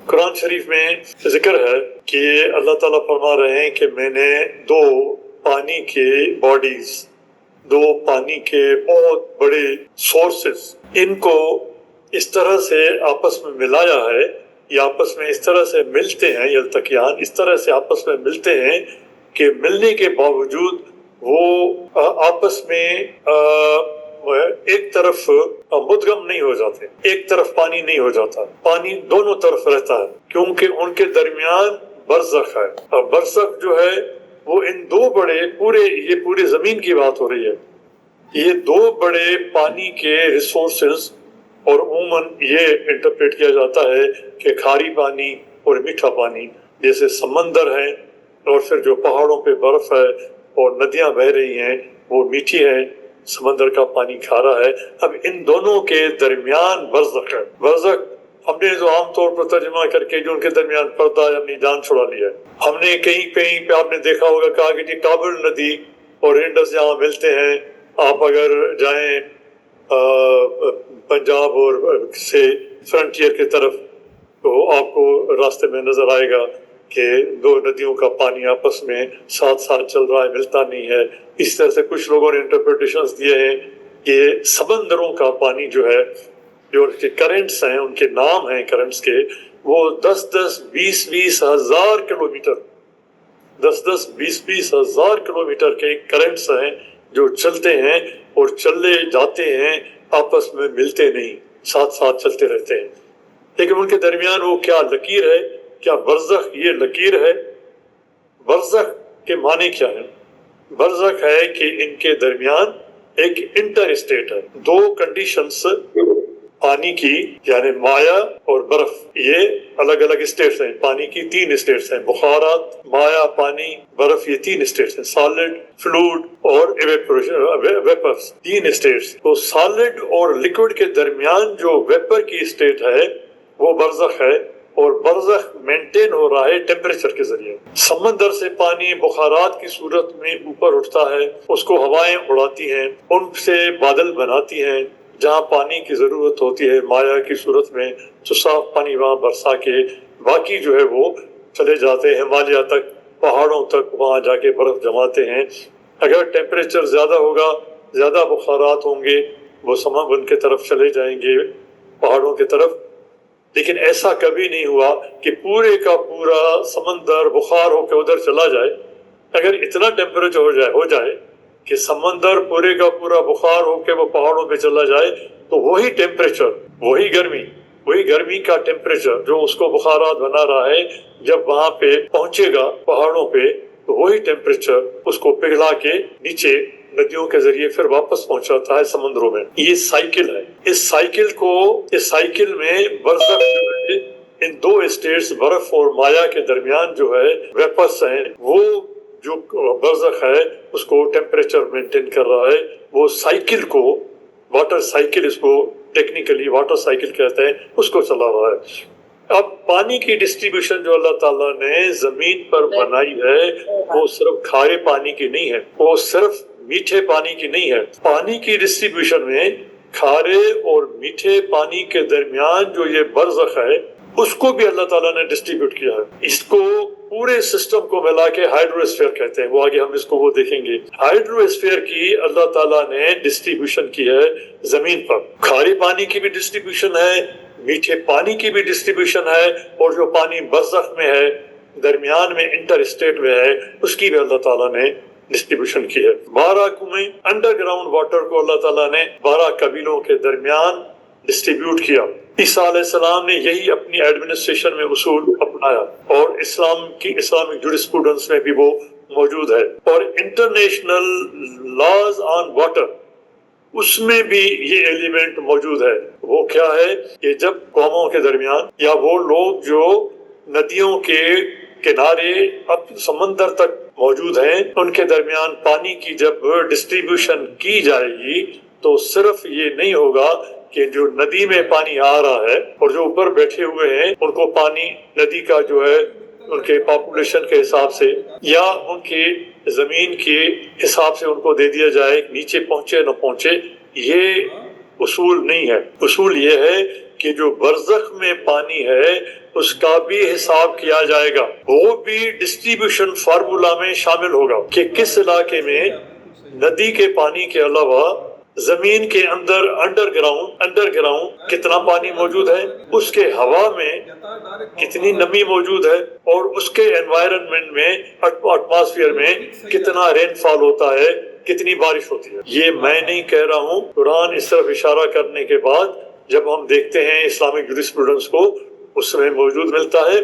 قرآن شریف میں ذکر ہے کہ اللہ تعالیٰ فرما رہے ہیں کہ میں نے دو پانی کے باڈیز، دو پانی کے بہت بڑے سورسز، ان کو اس طرح سے آپس میں ملایا ہے، یہ آپس میں اس طرح سے ملتے ہیں، یلتقیان اس طرح سے آپس میں ملتے ہیں کہ ملنے کے باوجود وہ آپس میں ایک طرف مدغم نہیں ہو جاتے، ایک طرف پانی نہیں ہو جاتا، پانی دونوں طرف رہتا ہے، کیونکہ ان کے درمیان برزخ ہے۔ اور برزخ جو ہے وہ ان دو بڑے یہ پورے زمین کی بات ہو رہی ہے، یہ دو بڑے پانی کے ریسورسز، اور عموماً یہ انٹرپریٹ کیا جاتا ہے کہ کھاری پانی اور میٹھا پانی، جیسے سمندر ہے اور پھر جو پہاڑوں پہ برف ہے اور ندیاں بہہ رہی ہیں وہ میٹھی ہیں، سمندر کا پانی کھارا ہے۔ اب ان دونوں کے درمیان برزخ ہے۔ برزخ ہم نے جو عام طور پر ترجمہ کر کے جو ان کے درمیان پردہ ہے، اپنی جان چھڑا لیا ہے۔ ہم نے کہیں پہ آپ نے دیکھا ہوگا کہا کہ جی کابل ندی اور انڈس جہاں ملتے ہیں، آپ اگر جائیں پنجاب اور سے فرنٹیئر کی طرف تو آپ کو راستے میں نظر آئے گا کہ دو ندیوں کا پانی آپس میں ساتھ ساتھ چل رہا ہے، ملتا نہیں ہے۔ اس طرح سے کچھ لوگوں نے انٹرپریٹیشنز دیے ہیں کہ سمندروں کا پانی جو ہے، جو کرنٹس ہیں، ان کے نام ہیں کرنٹس کے، وہ 10-20 ہزار کلومیٹر 10-20 ہزار کلومیٹر کے کرنٹس ہیں جو چلتے ہیں اور چلے جاتے ہیں، آپس میں ملتے نہیں، ساتھ ساتھ چلتے رہتے ہیں۔ لیکن ان کے درمیان وہ کیا لکیر ہے، کیا برزخ یہ لکیر ہے؟ برزخ کے معنی کیا ہے؟ برزخ ہے کہ ان کے درمیان ایک انٹر اسٹیٹ ہے، دو کنڈیشنز پانی کی، یعنی مائع اور برف، یہ الگ الگ اسٹیٹس ہیں۔ پانی کی 3 اسٹیٹس ہیں، بخارات، مائع، پانی، برف، یہ 3 اسٹیٹس ہیں، سالڈ، فلوئڈ اور ویپرز، 3 اسٹیٹس۔ تو سالڈ اور لیکوڈ کے درمیان جو ویپر کی اسٹیٹ ہے وہ برزخ ہے، اور برزخ مینٹین ہو رہا ہے ٹیمپریچر کے ذریعے۔ سمندر سے پانی بخارات کی صورت میں اوپر اٹھتا ہے، اس کو ہوائیں اڑاتی ہیں، ان سے بادل بناتی ہیں، جہاں پانی کی ضرورت ہوتی ہے مائع کی صورت میں تو صاف پانی وہاں برسا کے باقی جو ہے وہ چلے جاتے ہیں ہمالیہ تک، پہاڑوں تک، وہاں جا کے برف جماتے ہیں۔ اگر ٹیمپریچر زیادہ ہوگا، زیادہ بخارات ہوں گے، وہ سمندر کی طرف چلے جائیں گے، پہاڑوں کی طرف۔ لیکن ایسا کبھی نہیں ہوا کہ پورے کا پورا سمندر بخار ہو کے ادھر چلا جائے۔ اگر اتنا ٹیمپریچر ہو جائے کہ سمندر پورے کا پورا بخار ہو کے وہ پہاڑوں پہ چلا جائے تو وہی ٹیمپریچر، وہی گرمی کا ٹیمپریچر جو اس کو بخارات بنا رہا ہے، جب وہاں پہ پہنچے گا پہاڑوں پہ تو وہی ٹیمپریچر اس کو پگھلا کے نیچے ندیوں کے ذریعے پھر واپس پہنچاتا ہے سمندروں میں۔ یہ سائیکل ہے۔ اس سائیکل میں برزخ جو ہے، ان دو اسٹیٹس برف اور مائع کے درمیان جو ہے ویپرز ہیں، وہ جو برزخ ہے اس کو ٹیمپریچر مینٹین کر رہا ہے، وہ سائیکل کو، واٹر سائیکل، اس کو ٹیکنیکلی واٹر سائیکل کہتے ہیں، اس کو چلا رہا ہے۔ اب پانی کی ڈسٹریبیوشن جو اللہ تعالیٰ نے زمین پر بنائی ہے وہ صرف کھارے پانی کی نہیں ہے، وہ صرف میٹھے پانی کی نہیں ہے۔ پانی کی ڈسٹریبیوشن میں کھارے اور میٹھے پانی کے درمیان جو یہ برزخ ہے اس کو بھی اللہ تعالیٰ نے ڈسٹریبیوٹ کیا ہے۔ اس کو پورے سسٹم کو ملا کے ہائیڈرو اسفیئر کہتے ہیں، وہ آگے ہم اس کو وہ دیکھیں گے۔ ہائیڈرو اسفیئر کی اللہ تعالیٰ نے ڈسٹریبیوشن کی ہے زمین پر۔ کھارے پانی کی بھی ڈسٹریبیوشن ہے، میٹھے پانی کی بھی ڈسٹریبیوشن ہے، اور جو پانی برزخ میں ہے، درمیان میں انٹر اسٹیٹ میں ہے، اس کی بھی اللہ تعالیٰ نے ڈسٹریبیوشن کی ہے۔ 12 کنویں انڈر گراؤنڈ واٹر کو اللہ تعالیٰ نے 12 قبیلوں کے درمیان ڈسٹریبیوٹ کیا۔ عیسیٰ علیہ السلام نے یہی اپنی ایڈمنسٹریشن میں اصول اپنایا، اور اسلامک جوریسپروڈنس میں بھی وہ موجود ہے، اور انٹرنیشنل لاز آن واٹر اس میں بھی یہ ایلیمنٹ موجود ہے۔ وہ کیا ہے کہ جب قوموں کے درمیان یا وہ لوگ جو ندیوں کے کنارے اب سمندر تک موجود ہیں ان کے درمیان پانی کی جب ڈسٹریبیوشن کی جائے گی تو صرف یہ نہیں ہوگا کہ جو ندی میں پانی آ رہا ہے اور جو اوپر بیٹھے ہوئے ہیں ان کو پانی ندی کا جو ہے ان کے پاپولیشن کے حساب سے یا ان کی زمین کے حساب سے ان کو دے دیا جائے، نیچے پہنچے نہ پہنچے، یہ اصول نہیں ہے۔ اصول یہ ہے کہ جو برزخ میں پانی ہے اس کا بھی حساب کیا جائے گا، وہ بھی ڈسٹریبیوشن فارمولا میں شامل ہوگا کہ کس علاقے میں ندی کے پانی کے علاوہ زمین کے اندر انڈر گراؤنڈ کتنا پانی موجود ہے، اس کے ہوا میں کتنی نمی موجود ہے، اور اس کے انوائرنمنٹ میں ایٹماسفیئر میں کتنا رین فال ہوتا ہے، کتنی بارش ہوتی ہے۔ یہ میں نہیں کہہ رہا ہوں، قرآن اس طرف اشارہ کرنے کے بعد جب ہم دیکھتے ہیں اسلامک جوریسپروڈنس کو اس میں موجود ملتا ہے۔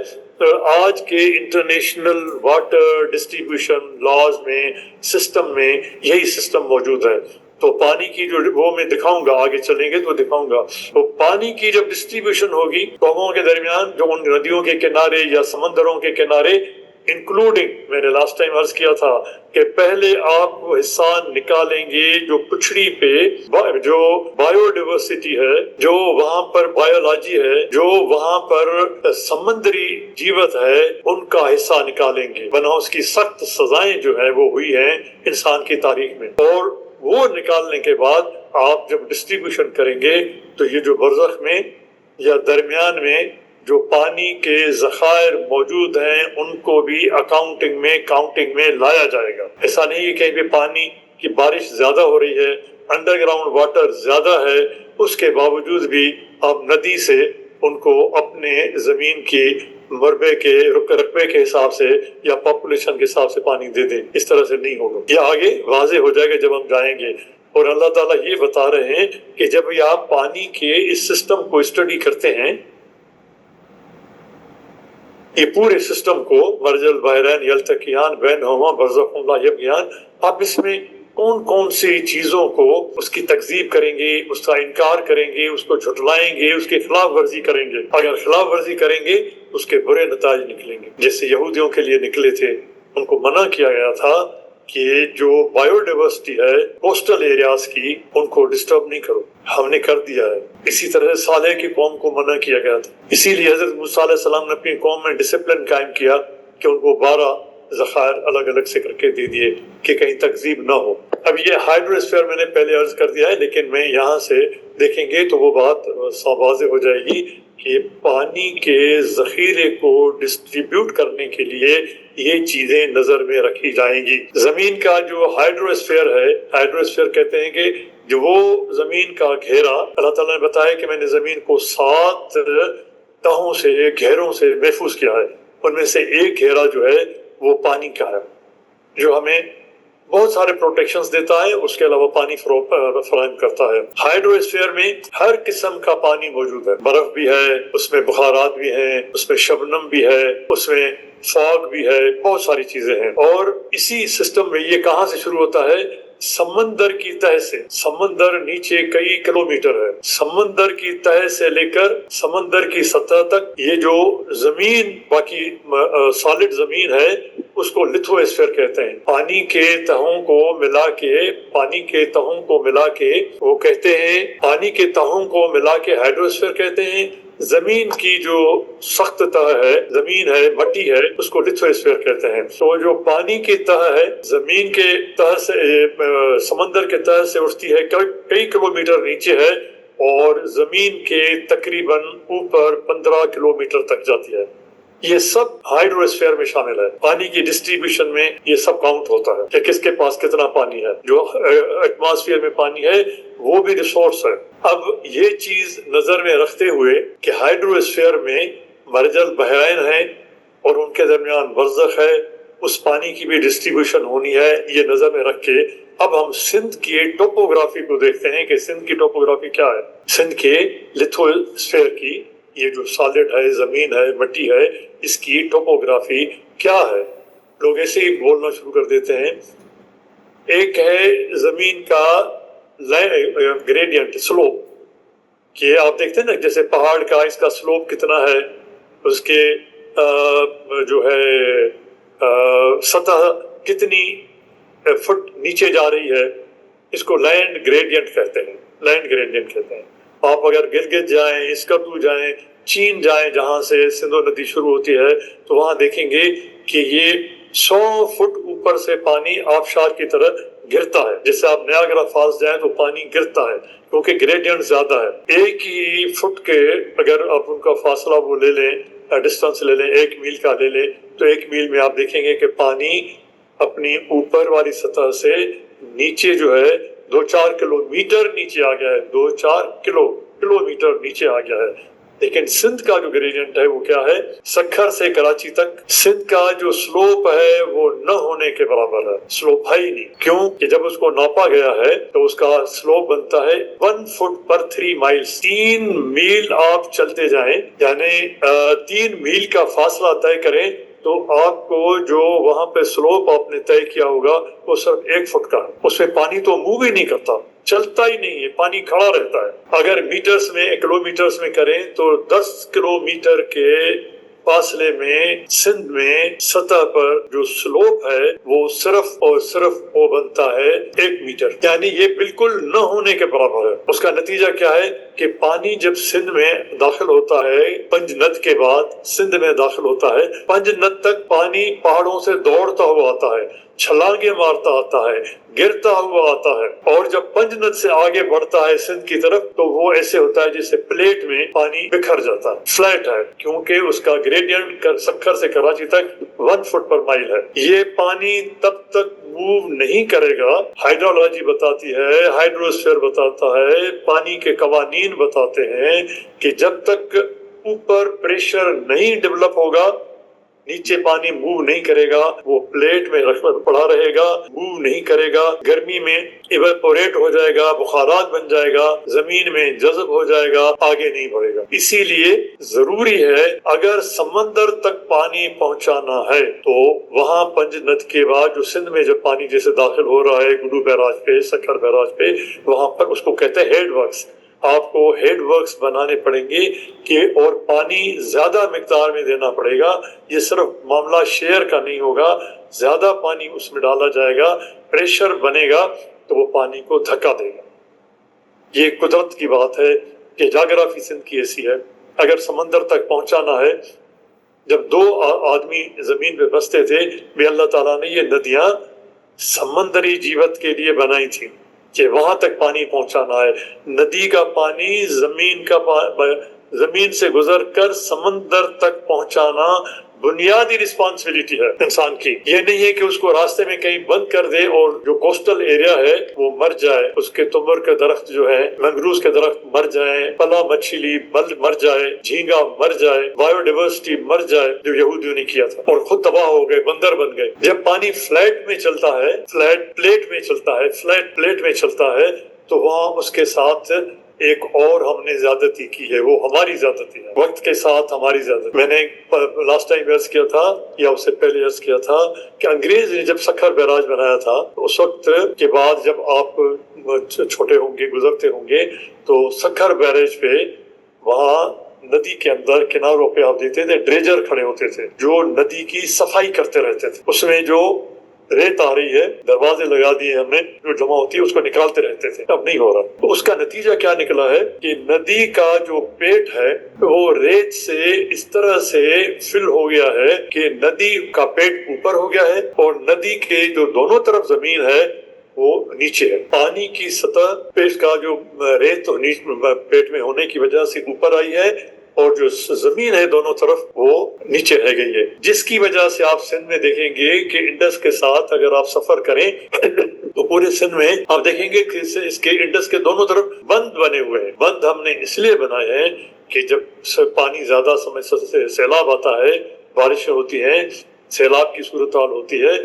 آج کے انٹرنیشنل واٹر ڈسٹریبیوشن لاز میں سسٹم میں یہی سسٹم موجود ہے۔ تو پانی کی جو وہ میں دکھاؤں گا، آگے چلیں گے تو دکھاؤں گا، تو پانی کی جب ڈسٹریبیوشن ہوگی قوموں کے درمیان جو ان ندیوں کے کنارے یا سمندروں کے کنارے، انکلوڈنگ میں نے لاسٹ ٹائم عرض کیا تھا کہ پہلے آپ وہ حصہ نکالیں گے جو پچھڑی پہ جو بایو ڈائیورسٹی ہے، جو وہاں پر بایولوجی ہے، جو وہاں پر سمندری جیوت ہے، ان کا حصہ نکالیں گے، ورنہ اس کی سخت سزائیں جو ہیں وہ ہوئی ہیں انسان کی تاریخ میں۔ اور وہ نکالنے کے بعد آپ جب ڈسٹریبیوشن کریں گے تو یہ جو برزخ میں یا درمیان میں جو پانی کے ذخائر موجود ہیں ان کو بھی کاؤنٹنگ میں لایا جائے گا۔ ایسا نہیں ہے کہیں پہ پانی کی بارش زیادہ ہو رہی ہے، انڈر گراؤنڈ واٹر زیادہ ہے، اس کے باوجود بھی آپ ندی سے ان کو اپنے زمین کی مربے کے رقبے کے حساب سے یا پاپولیشن کے حساب سے پانی دے دیں، اس طرح سے نہیں ہوگا۔ یہ آگے واضح ہو جائے گا جب ہم جائیں گے۔ اور اللہ تعالیٰ یہ بتا رہے ہیں کہ جب آپ پانی کے اس سسٹم کو اسٹڈی کرتے ہیں، یہ پورے سسٹم کو مرج البحرین یلتقیان بینہما برزخ لا یبغیان، آپ اس میں کون کون سی چیزوں کو اس کی تکذیب کریں گے، اس کا انکار کریں گے، اس کو جھٹلائیں گے، اس کی خلاف ورزی کریں گے۔ اگر خلاف ورزی کریں گے اس کے برے نتائج نکلیں گے، جیسے یہودیوں کے لیے نکلے تھے۔ ان کو منع کیا گیا تھا کہ جو بایو ڈائیورسٹی ہے کوسٹل ایریاز کی، ان کو ڈسٹرب نہیں کرو، ہم نے کر دیا ہے۔ اسی طرح صالح کی قوم کو منع کیا گیا تھا، اسی لیے حضرت موسیٰ علیہ السلام نے اپنی قوم میں ڈسپلن قائم کیا کہ ان کو 12 ذخائر الگ الگ سے کر کے دے دیے کہ کہیں تکذیب نہ ہو۔ اب یہ ہائیڈروسفیئر میں نے پہلے عرض کر دیا ہے، لیکن میں یہاں سے دیکھیں گے تو وہ بات واضح ہو جائے گی کہ پانی کے ذخیرے کو ڈسٹریبیوٹ کرنے کے لیے یہ چیزیں نظر میں رکھی جائیں گی۔ زمین کا جو ہائیڈروسفیئر ہے، ہائیڈروسفیئر کہتے ہیں کہ جو وہ زمین کا گھیرا، اللہ تعالیٰ نے بتایا کہ میں نے زمین کو 7 تہوں سے، گھیروں سے محفوظ کیا ہے۔ ان میں سے ایک گھیرا جو ہے وہ پانی کا ہے، جو ہمیں بہت سارے پروٹیکشنز دیتا ہے، اس کے علاوہ پانی فراہم کرتا ہے۔ ہائیڈروسفیئر میں ہر قسم کا پانی موجود ہے، برف بھی ہے، اس میں بخارات بھی ہیں، اس میں شبنم بھی ہے، اس میں فاگ بھی ہے، بہت ساری چیزیں ہیں۔ اور اسی سسٹم میں یہ کہاں سے شروع ہوتا ہے؟ سمندر کی تہہ سے۔ سمندر نیچے کئی کلومیٹر ہے، سمندر کی تہہ سے لے کر سمندر کی سطح تک یہ جو زمین، باقی سالڈ زمین ہے، اس کو لتھوسفیئر کہتے ہیں۔ پانی کے تہوں کو ملا کے وہ کہتے ہیں، پانی کے تہوں کو ملا کے ہائیڈروسفیئر کہتے ہیں۔ زمین کی جو سخت تہ ہے، زمین ہے، مٹی ہے، اس کو لتھوسفیئر کہتے ہیں۔ تو جو پانی کی تہ ہے، زمین کے تہ سے، سمندر کے تہ سے اٹھتی ہے، کئی کلومیٹر نیچے ہے، اور زمین کے تقریباً اوپر 15 کلومیٹر تک جاتی ہے۔ یہ سب ہائیڈروسفیئر میں شامل ہے۔ پانی کی ڈسٹریبیوشن میں یہ سب کاؤنٹ ہوتا ہے کہ کس کے پاس کتنا پانی ہے۔ جو ایٹماسفیئر میں پانی ہے وہ بھی ریسورس ہے۔ اب یہ چیز نظر میں رکھتے ہوئے کہ ہائیڈروسفیئر میں مرج البحرین ہے اور ان کے درمیان برزخ ہے، اس پانی کی بھی ڈسٹریبیوشن ہونی ہے، یہ نظر میں رکھ کے اب ہم سندھ کی ٹوپوگرافی کو دیکھتے ہیں کہ سندھ کی ٹوپوگرافی کیا ہے۔ سندھ کے لتھوسفیئر کی، یہ جو سالڈ ہے، زمین ہے، مٹی ہے، اس کی ٹوپوگرافی کیا ہے؟ لوگ ایسے ہی بولنا شروع کر دیتے ہیں۔ ایک ہے زمین کا گریڈینٹ، سلوپ، کہ آپ دیکھتے ہیں نا جیسے پہاڑ کا، اس کا سلوپ کتنا ہے، اس کے جو ہے سطح کتنی فٹ نیچے جا رہی ہے، اس کو لینڈ گریڈینٹ کہتے ہیں۔ لینڈ گریڈینٹ کہتے ہیں۔ آپ اگر گلگت جائیں، اسکردو جائیں، چین جائیں، جہاں سے سندھو ندی شروع ہوتی ہے، تو وہاں دیکھیں گے کہ یہ 100 فٹ اوپر سے پانی آبشار کی طرح گرتا ہے. جیسے آپ نیاگرا فالس جائیں تو پانی گرتا ہے کیونکہ گریڈینٹ زیادہ ہے. ایک ہی فٹ کے اگر آپ ان کا فاصلہ وہ لے لیں، ڈسٹینس لے لیں، 1 میل کا لے لیں، تو 1 میل میں آپ دیکھیں گے کہ پانی اپنی اوپر والی سطح سے نیچے جو ہے 2-4 کلومیٹر نیچے آ گیا ہے. 2-4 کلومیٹر نیچے آ گیا ہے. لیکن سندھ کا جو گریڈینٹ ہے وہ کیا ہے؟ سکھر سے کراچی تک سندھ کا جو سلوپ ہے وہ نہ ہونے کے برابر ہے. سلوپ ہے ہی نہیں. کیوں کہ جب اس کو ناپا گیا ہے تو اس کا سلوپ بنتا ہے 1 فٹ پر 3 مائلز. 3 میل آپ چلتے جائیں، یعنی 3 میل کا فاصلہ طے کریں تو آپ کو جو وہاں پہ سلوپ آپ نے طے کیا ہوگا وہ صرف 1 فٹ کا ہے. اس میں پانی تو موو ہی نہیں کرتا، چلتا ہی نہیں ہے، پانی کھڑا رہتا ہے. اگر میٹرز میں، کلومیٹرز میں کریں تو 10 کلومیٹر کے فاصلے میں سندھ میں سطح پر جو سلوپ ہے وہ صرف اور صرف وہ بنتا ہے 1 میٹر. یعنی یہ بالکل نہ ہونے کے برابر ہے. اس کا نتیجہ کیا ہے کہ پانی جب سندھ میں داخل ہوتا ہے، پنج ند کے بعد سندھ میں داخل ہوتا ہے، پنج ند تک پانی پہاڑوں سے دوڑتا ہوا آتا ہے، چھلانگیں مارتا آتا ہے، گرتا ہوا آتا ہے. اور جب پنج ند سے آگے بڑھتا ہے سندھ کی طرف تو وہ ایسے ہوتا ہے جیسے پلیٹ میں پانی بکھر جاتا ہے. فلیٹ ہے کیونکہ اس کا گریڈینٹ سکھر سے کراچی تک 1 فٹ پر مائل ہے. یہ پانی تب تک موو نہیں کرے گا. ہائیڈرولوجی بتاتی ہے، ہائیڈروسفیئر بتاتا ہے، پانی کے قوانین بتاتے ہیں کہ جب تک اوپر پریشر نہیں ڈیولپ ہوگا نیچے پانی موو نہیں کرے گا. وہ پلیٹ میں پڑا رہے گا، موو نہیں کرے گا. گرمی میں ایویپوریٹ ہو جائے گا، بخارات بن جائے گا، زمین میں جذب ہو جائے گا، آگے نہیں بڑھے گا. اسی لیے ضروری ہے اگر سمندر تک پانی پہنچانا ہے تو وہاں پنج ند کے بعد جو سندھ میں جب پانی جیسے داخل ہو رہا ہے گڈو بیراج پہ، سکھر بیراج پہ، وہاں پر اس کو کہتے ہیں ہیڈ ورکس. آپ کو ہیڈ ورکس بنانے پڑیں گے کہ اور پانی زیادہ مقدار میں دینا پڑے گا. یہ صرف معاملہ شیئر کا نہیں ہوگا، زیادہ پانی اس میں ڈالا جائے گا، پریشر بنے گا تو وہ پانی کو دھکا دے گا. یہ قدرت کی بات ہے کہ جاگرافی سندھ کی ایسی ہے. اگر سمندر تک پہنچانا ہے، جب 2 آدمی زمین پہ بستے تھے بھی اللہ تعالیٰ نے یہ ندیاں سمندری جیوت کے لیے بنائی تھی کہ وہاں تک پانی پہنچانا ہے. ندی کا پانی زمین سے گزر کر سمندر تک پہنچانا بنیادی رسپانسبلٹی ہے انسان کی. یہ نہیں ہے کہ اس کو راستے میں کہیں بند کر دے اور جو کوسٹل ایریا ہے وہ مر جائے، اس کے تمر کے درخت جو ہے، مینگروز کے درخت مر جائیں، پلا مچھلی مر جائے، جھینگا مر جائے، بایو ڈائیورسٹی مر جائے، جو یہودیوں نے کیا تھا، اور خود تباہ ہو گئے، بندر بن گئے. جب پانی فلیٹ میں چلتا ہے، فلیٹ پلیٹ میں چلتا ہے تو وہاں اس کے ساتھ ایک اور ہم نے زیادتی کی ہے، وہ ہماری زیادتی ہے. وقت کے ساتھ ہماری زیادتی. میں نے لاسٹ ٹائم عرض کیا تھا یا اس سے پہلے عرض کیا تھا کہ انگریز نے جب سکھر بیراج بنایا تھا اس وقت کے بعد جب آپ چھوٹے ہوں گے، گزرتے ہوں گے، تو سکھر بیراج پہ وہاں ندی کے اندر کناروں پہ آپ دیکھتے تھے ڈریجر کھڑے ہوتے تھے جو ندی کی صفائی کرتے رہتے تھے. اس میں جو ریت آ رہی ہے، دروازے لگا دیے ہم نے، جو جمع ہوتی ہے اس کو نکالتے رہتے تھے. اب نہیں ہو رہا. اس کا نتیجہ کیا نکلا ہے کہ ندی کا جو پیٹ ہے وہ ریت سے اس طرح سے فل ہو گیا ہے کہ ندی کا پیٹ اوپر ہو گیا ہے اور ندی کے جو دونوں طرف زمین ہے وہ نیچے ہے. پانی کی سطح پیٹ کا جو ریت پیٹ میں ہونے کی وجہ سے اوپر آئی ہے اور جو زمین ہے دونوں طرف وہ نیچے رہ گئی ہے، جس کی وجہ سے آپ سندھ میں دیکھیں گے کہ انڈس کے ساتھ اگر آپ سفر کریں تو پورے سندھ میں آپ دیکھیں گے کہ اس کے انڈس کے دونوں طرف بند بنے ہوئے ہیں. بند ہم نے اس لیے بنائے ہیں کہ جب پانی زیادہ سمے سے سیلاب آتا ہے، بارشیں ہوتی ہیں، سیلاب کی صورتحال ہوتی ہے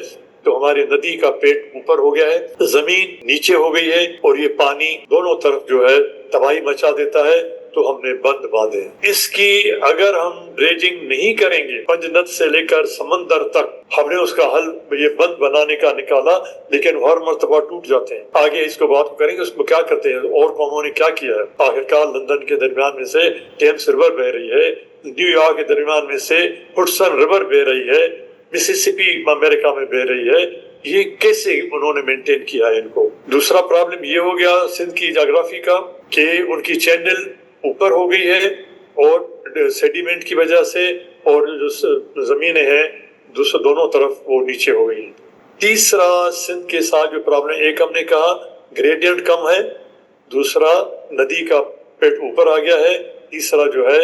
تو ہماری ندی کا پیٹ اوپر ہو گیا ہے، زمین نیچے ہو گئی ہے اور یہ پانی دونوں طرف جو ہے تباہی مچا دیتا ہے. تو ہم نے بند باندھے. اس کی اگر ہم ڈریجنگ نہیں کریں گے پنج ند سے لے کر سمندر تک، ہم نے اس کا حل یہ بند بنانے کا نکالا لیکن ہر مرتبہ ٹوٹ جاتے ہیں. آگے اس کو بات کریں گے اس میں کیا کرتے ہیں اور قوموں نے کیا کیا ہے. آخرکار لندن کے درمیان میں سے ٹیمس ریور بہ رہی ہے، نیو یارک کے درمیان میں سے ہڈسن ریور بہ رہی ہے، مسیسپی امریکہ میں بہ رہی ہے. یہ کیسے انہوں نے مینٹین کیا ہے ان کو. دوسرا پرابلم یہ ہو گیا سندھ کی جغرافی کا کہ ان کی چینل اوپر ہو گئی ہے اور سیڈیمنٹ کی وجہ سے، اور جو زمینیں ہیں دونوں طرف وہ نیچے ہو گئی ہیں. تیسرا سندھ کے ساتھ جو پرابلم، ایک ہم نے کہا گریڈینٹ کم ہے، دوسرا ندی کا پیٹ اوپر آ گیا ہے، تیسرا جو ہے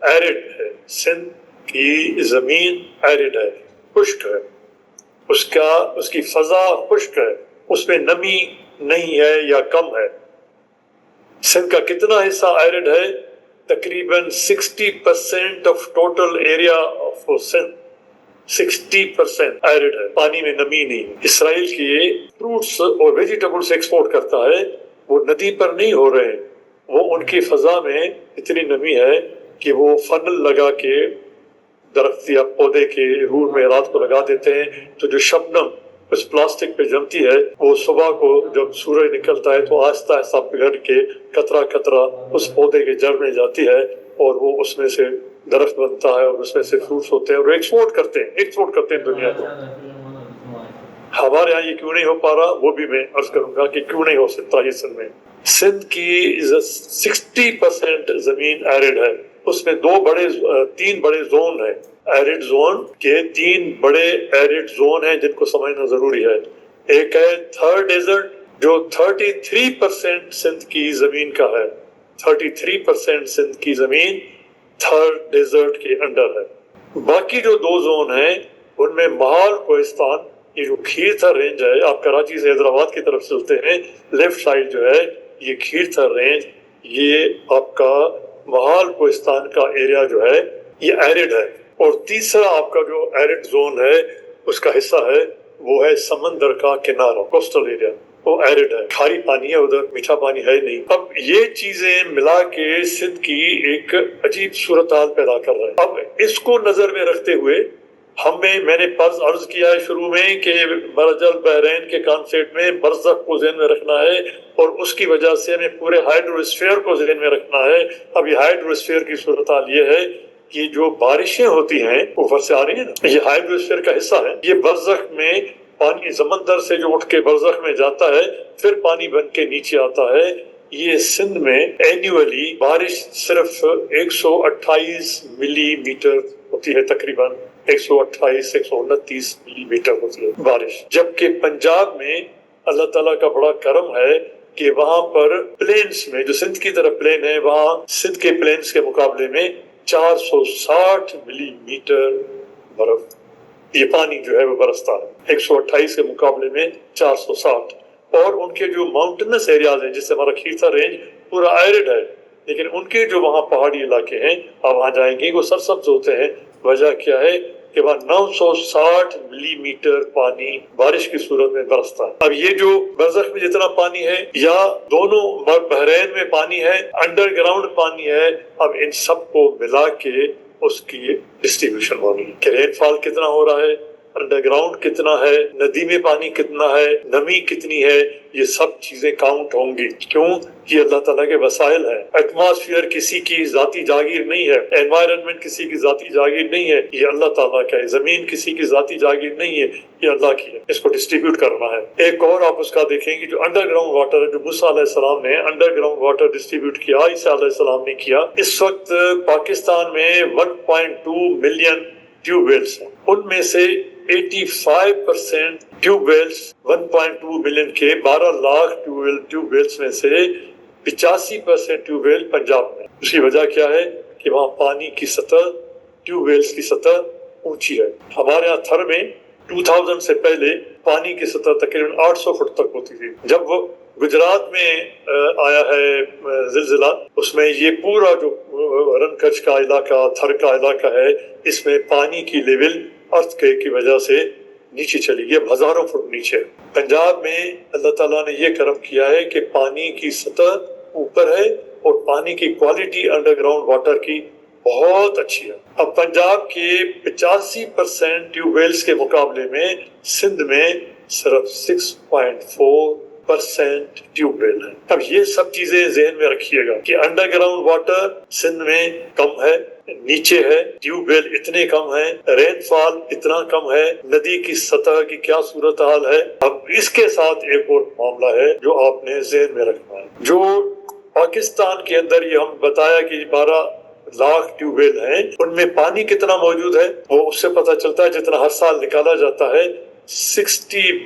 ایرڈ ہے، سندھ کی زمین ایرڈ ہے، خشک ہے، اس کی فضا خشک ہے، اس میں نمی نہیں ہے یا کم ہے۔ سندھ کا کتنا حصہ ایرڈ ہے؟ تقریباً 60% of total area of Sindh 60% arid ہے، پانی میں نمی نہیں ہے۔ اسرائیل کی فروٹس اور ویجیٹیبلس ایکسپورٹ کرتا ہے، وہ ندی پر نہیں ہو رہے ہیں، وہ ان کی فضا میں اتنی نمی ہے کہ وہ فنل لگا کے درخت یا پودے کے روٹ میں رات کو لگا دیتے ہیں، تو جو شبنم اس پلاسٹک پہ جمتی ہے وہ صبح کو جب سورج نکلتا ہے تو آہستہ آہستہ پگھل کے قطرہ قطرہ اس پودے کے جڑ میں جاتی ہے اور وہ اس میں سے درخت بنتا ہے اور اس میں سے فروٹس ہوتے ہیں اور ایکسپورٹ کرتے ہیں دنیا کو۔ ہمارے یہاں یہ کیوں نہیں ہو پا رہا، وہ بھی میں عرض کروں گا کہ کیوں نہیں ہو سکتا یہ سندھ میں۔ سندھ کی 60% زمین ایرڈ ہے، اس میں تین بڑے زون ہیں، ایرڈ زون کے تین بڑے ایرڈ زون ہیں جن کو سمجھنا ضروری ہے۔ ایک ہے تھر ڈیزرٹ جو 33% سندھ کی زمین کا ہے، 33% سندھ کی زمین تھر ڈیزرٹ کے انڈر ہے۔ باقی جو دو زون ہیں ان میں مہال کوہستان، یہ جو کھیر تھر رینج ہے، آپ کراچی سے حیدرآباد کی طرف چلتے ہیں، لیفٹ سائڈ جو ہے یہ کھیر تھر رینج، یہ آپ کا مہال کوہستان کا ایریا جو ہے یہ ایرڈ ہے۔ اور تیسرا آپ کا جو ایرڈ زون ہے اس کا حصہ ہے وہ ہے سمندر کا کنارہ، کوسٹل ایریا، وہ ایرڈ ہے، کھاری پانی ہے، ادھر میٹھا پانی ہے نہیں۔ اب یہ چیزیں ملا کے سندھ کی ایک عجیب صورتحال پیدا کر رہے ہیں۔ اب اس کو نظر میں رکھتے ہوئے میں نے عرض کیا ہے شروع میں کہ مرج البحرین کے کانسیپٹ میں برزخ کو ذہن میں رکھنا ہے اور اس کی وجہ سے ہمیں پورے ہائیڈروسفیئر کو ذہن میں رکھنا ہے۔ اب یہ ہائیڈروسفیئر کی صورتحال یہ ہے کہ جو بارشیں ہوتی ہیں اوپر سے آ رہی ہیں نا، یہ ہائیڈروسفیئر کا حصہ ہے، یہ برزخ میں پانی سمندر سے جو اٹھ کے برزخ میں جاتا ہے پھر پانی بن کے نیچے آتا ہے۔ یہ سندھ میں اینیولی بارش صرف 128 ملی میٹر ہوتی ہے، تقریباً 128-129 ملی میٹر ہوتی ہے بارش، جبکہ پنجاب میں اللہ تعالیٰ کا بڑا کرم ہے کہ وہاں پر پلینس میں جو سندھ کی طرف پلین ہے، وہاں سندھ کے پلینس کے مقابلے میں 460 ملی میٹر برف، یہ پانی جو ہے وہ برستا ہے، 128 کے مقابلے میں 460۔ اور ان کے جو ماؤنٹنس ایریاز ہیں، جس سے ہمارا کھیرتھا رینج پورا ایرڈ ہے، لیکن ان کے جو وہاں پہاڑی علاقے ہیں آپ وہاں جائیں گے وہ سرسبز ہوتے ہیں۔ وجہ کیا ہے کہ وہاں 960 ملی میٹر پانی بارش کی صورت میں برستا ہے۔ اب یہ جو برزخ میں جتنا پانی ہے یا دونوں بحرین میں پانی ہے، انڈر گراؤنڈ پانی ہے، اب ان سب کو ملا کے اس کی ڈسٹریبیوشن ہونی ہے کہ رین فال کتنا ہو رہا ہے، انڈر گراؤنڈ کتنا ہے، ندی میں پانی کتنا ہے، نمی کتنی ہے، یہ سب چیزیں کاؤنٹ ہوں گی۔ کیوں؟ یہ اللہ تعالیٰ کے وسائل ہیں۔ ایٹماسفیئر کسی کی ذاتی جاگیر نہیں ہے، انوائرنمنٹ کسی کی ذاتی جاگیر نہیں ہے، یہ اللہ تعالیٰ کا ہے۔ زمین کسی کی ذاتی جاگیر نہیں ہے، یہ اللہ کی ہے، اس کو ڈسٹریبیوٹ کرنا ہے۔ ایک اور آپ اس کا دیکھیں گے، جو انڈر گراؤنڈ واٹر ہے، جو موسیٰ علیہ السلام نے انڈر گراؤنڈ واٹر ڈسٹریبیوٹ کیا، عیسیٰ علیہ السلام نے کیا۔ اس وقت پاکستان میں 1.2 ملین ٹیوب ویلز ہیں، ان میں سے 85% ٹیوب ویلز 1.2 ملین کے 12 لاکھ ٹیوب ویلز میں سے 85% ٹیوب ویل پنجاب میں۔ اس کی وجہ کیا ہے کہ وہاں پانی کی سطح، ٹیوب ویلز کی سطح اونچی ہے۔ ہمارے یہاں تھر میں 2000 سے پہلے پانی کی سطح تقریباً 800 فٹ تک ہوتی تھی۔ جب وہ گجرات میں آیا ہے زلزلہ، اس میں یہ پورا جو رن کچھ کا علاقہ، تھر کا علاقہ ہے، اس میں پانی کی لیول ارتھ کی وجہ سے نیچے چلی گئی، اب ہزاروں فٹ نیچے۔ پنجاب میں اللہ تعالیٰ نے یہ کرم کیا ہے کہ پانی کی سطح اوپر ہے اور پانی کی کوالٹی انڈر گراؤنڈ واٹر کی بہت اچھی ہے۔ اب پنجاب کے 85% ٹیوب ویلز کے مقابلے میں سندھ میں صرف 6.4% ٹیوب ویل ہے۔ اب یہ سب چیزیں ذہن میں رکھیے گا کہ انڈر گراؤنڈ واٹر سندھ میں کم ہے، نیچے ہے، ٹیوب ویل اتنے کم ہیں، رین فال اتنا کم ہے، ندی کی سطح کی کیا صورتحال ہے۔ اب اس کے ساتھ ایک اور معاملہ ہے جو آپ نے ذہن میں رکھنا ہے۔ جو پاکستان کے اندر یہ ہم بتایا کہ 12 لاکھ ٹیوب ویل ہیں، ان میں پانی کتنا موجود ہے وہ اس سے پتہ چلتا ہے، جتنا ہر سال نکالا جاتا ہے 60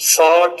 60